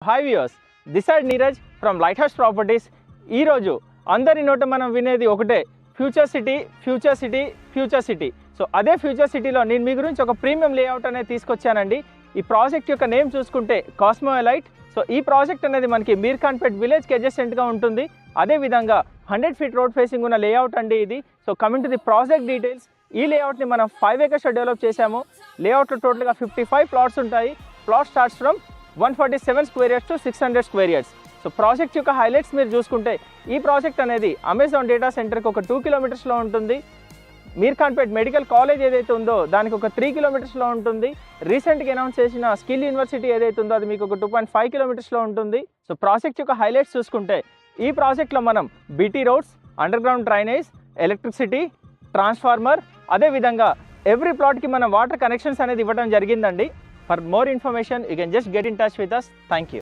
Hi viewers, this side Neeraj from light house properties. ఈరోజు అందరి నోట మనం వినేది ఒకటే, future city future city future city. So అదే ఫ్యూచర్ సిటీలో నేను మీ గురించి ఒక ప్రీమియం లేఅవుట్ అనేది తీసుకొచ్చానండి. ఈ ప్రాజెక్ట్ యొక్క నేమ్ చూసుకుంటే కాస్మో ఎలైట్. సో ఈ ప్రాజెక్ట్ అనేది మనకి మీర్ఖాన్పేట్ విలేజ్కి అడ్జసెంట్గా ఉంటుంది. అదేవిధంగా 100 feet రోడ్ ఫేసింగ్ ఉన్న లేఅవుట్ అండి ఇది. So coming to the project details, ఈ లేఅవుట్ని మనం 5 acres డెవలప్ చేశాము. లేఅవుట్లో టోటల్గా 55 plots ఉంటాయి. Plot starts from 147 square yards to 600 square yards. So project యొక్క హైలైట్స్ మీరు చూసుకుంటే, ఈ ప్రాజెక్ట్ అనేది అమెజాన్ డేటా సెంటర్కి ఒక 2 kilometers ఉంటుంది. మీర్ఖాన్పేట్ మెడికల్ కాలేజ్ ఏదైతే ఉందో దానికి ఒక 3 kilometers ఉంటుంది. రీసెంట్గా అనౌన్స్ చేసిన స్కిల్ యూనివర్సిటీ ఏదైతే ఉందో అది మీకు ఒక 2.5 kilometers ఉంటుంది. సో ప్రాజెక్ట్ యొక్క హైలైట్స్ చూసుకుంటే, ఈ ప్రాజెక్ట్లో మనం BT roads, under ground drainage, electricity, transformer, అదేవిధంగా ఎవ్రీ ప్లాట్కి మనం వాటర్ కనెక్షన్స్ అనేది ఇవ్వడం జరిగిందండి. For more information, you can just get in touch with us. Thank you.